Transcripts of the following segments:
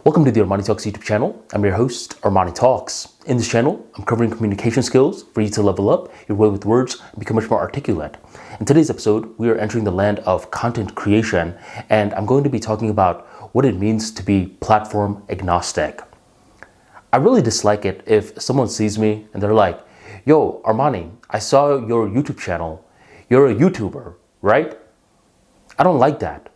Welcome to the ArmaniTalks YouTube channel. I'm your host, ArmaniTalks. In this channel, I'm covering communication skills for you to level up your way with words and become much more articulate. In today's episode, we are entering the land of content creation, and I'm going to be talking about what it means to be platform agnostic. I really dislike it if someone sees me and they're like, "Yo, Armani, I saw your YouTube channel. You're a YouTuber, right?" I don't like that.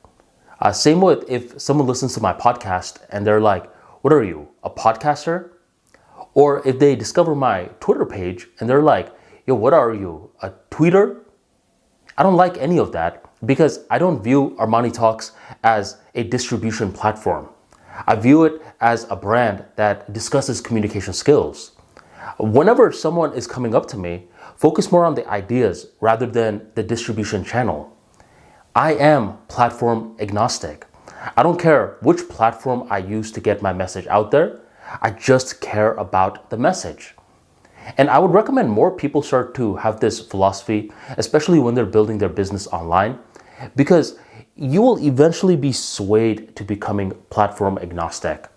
Same with if someone listens to my podcast and they're like, "What are you, a podcaster?" Or if they discover my Twitter page and they're like, "Yo, what are you, a tweeter?" I don't like any of that because I don't view ArmaniTalks as a distribution platform. I view it as a brand that discusses communication skills. Whenever someone is coming up to me, focus more on the ideas rather than the distribution channel. I am platform agnostic. I don't care which platform I use to get my message out there. I just care about the message. And I would recommend more people start to have this philosophy, especially when they're building their business online, because you will eventually be swayed to becoming platform agnostic.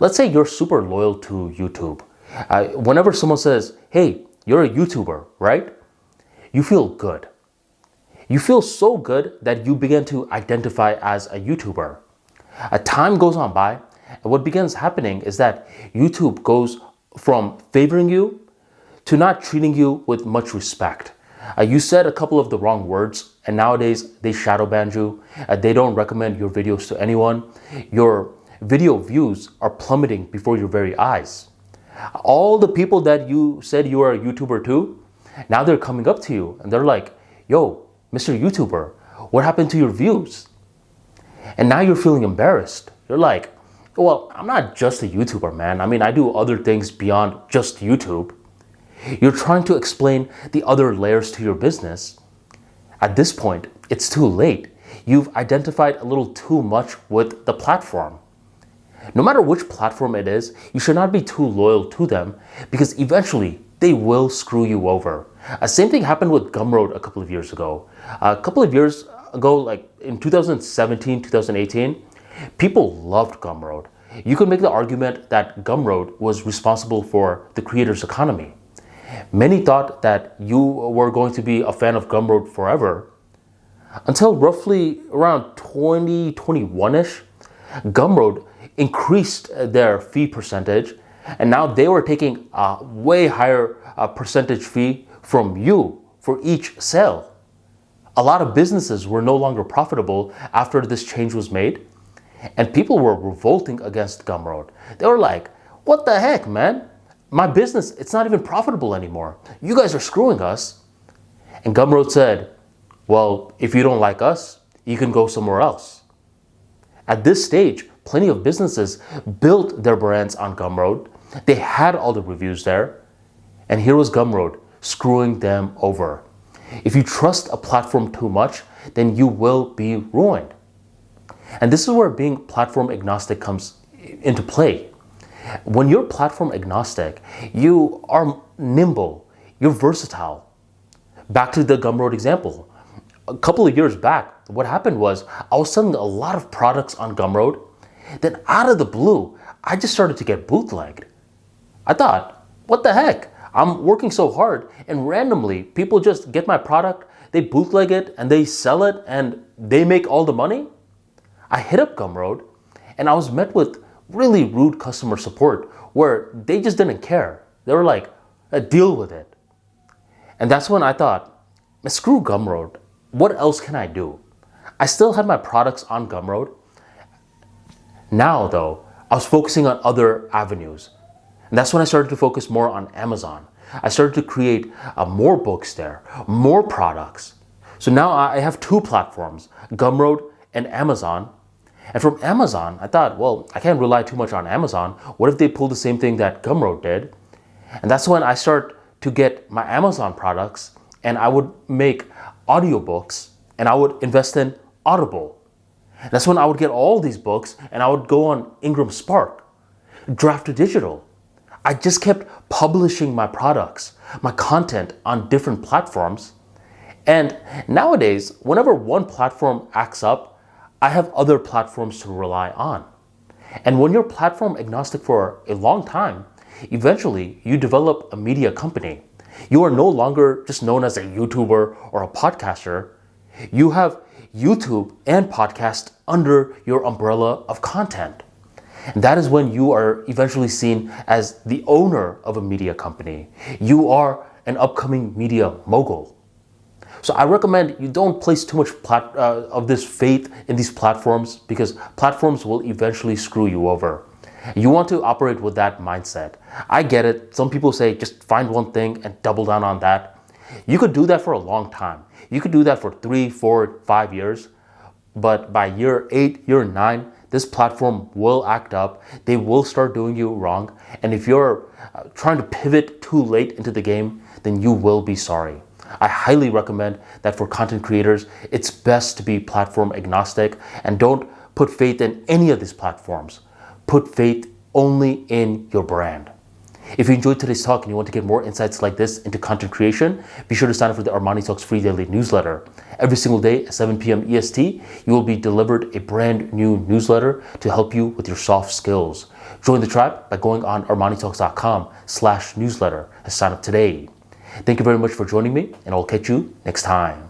Let's say you're super loyal to YouTube. Whenever someone says, "Hey, you're a YouTuber, right?" You feel good. You feel so good that you begin to identify as a YouTuber. Time goes on by, and what begins happening is that YouTube goes from favoring you to not treating you with much respect. You said a couple of the wrong words, and nowadays they shadow ban you. They don't recommend your videos to anyone. Your video views are plummeting before your very eyes. All the people that you said you are a YouTuber to, now they're coming up to you and they're like, "Yo, Mr. YouTuber, what happened to your views?" And now you're feeling embarrassed. You're like, "Well, I'm not just a YouTuber, man. I mean, I do other things beyond just YouTube." You're trying to explain the other layers to your business. At this point, it's too late. You've identified a little too much with the platform. No matter which platform it is, you should not be too loyal to them because eventually they will screw you over. Same thing happened with Gumroad a couple of years ago. Like in 2017, 2018, people loved Gumroad. You could make the argument that Gumroad was responsible for the creator's economy. Many thought that you were going to be a fan of Gumroad forever until roughly around 2021-ish, Gumroad increased their fee percentage, and now they were taking a way higher percentage fee from you for each sale. A lot of businesses were no longer profitable after this change was made, and people were revolting against Gumroad. They were like, "What the heck, man? My business, it's not even profitable anymore. You guys are screwing us." And Gumroad said, "Well, if you don't like us, you can go somewhere else." At this stage, plenty of businesses built their brands on Gumroad. They had all the reviews there. And here was Gumroad screwing them over. If you trust a platform too much, then you will be ruined. And this is where being platform agnostic comes into play. When you're platform agnostic, you are nimble, you're versatile. Back to the Gumroad example. A couple of years back, what happened was I was selling a lot of products on Gumroad. Then out of the blue, I just started to get bootlegged. I thought, what the heck? I'm working so hard and randomly people just get my product, they bootleg it and they sell it and they make all the money? I hit up Gumroad and I was met with really rude customer support where they just didn't care. They were like, "Deal with it." And that's when I thought, screw Gumroad. What else can I do? I still had my products on Gumroad. Now though, I was focusing on other avenues. And that's when I started to focus more on Amazon. I started to create more books there, more products. So now I have two platforms, Gumroad and Amazon. And from Amazon, I thought, well, I can't rely too much on Amazon. What if they pull the same thing that Gumroad did? And that's when I start to get my Amazon products and I would make audiobooks and I would invest in Audible. That's when I would get all these books and I would go on Ingram Spark, Draft to Digital. I just kept publishing my products, my content on different platforms. And nowadays, whenever one platform acts up, I have other platforms to rely on. And when you're platform agnostic for a long time, eventually you develop a media company. You are no longer just known as a YouTuber or a podcaster. You have YouTube and podcast under your umbrella of content. And that is when you are eventually seen as the owner of a media company. You are an upcoming media mogul. So I recommend you don't place too much of this faith in these platforms, because platforms will eventually screw you over. You want to operate with that mindset. I get it. Some people say just find one thing and double down on that. You could do that for a long time. You could do that for 3, 4, 5 years. But by year 8, year 9, this platform will act up. They will start doing you wrong. And if you're trying to pivot too late into the game, then you will be sorry. I highly recommend that for content creators, it's best to be platform agnostic and don't put faith in any of these platforms. Put faith only in your brand. If you enjoyed today's talk and you want to get more insights like this into content creation, be sure to sign up for the ArmaniTalks free daily newsletter. Every single day at 7 p.m. EST, you will be delivered a brand new newsletter to help you with your soft skills. Join the tribe by going on ArmaniTalks.com/newsletter and sign up today. Thank you very much for joining me, and I'll catch you next time.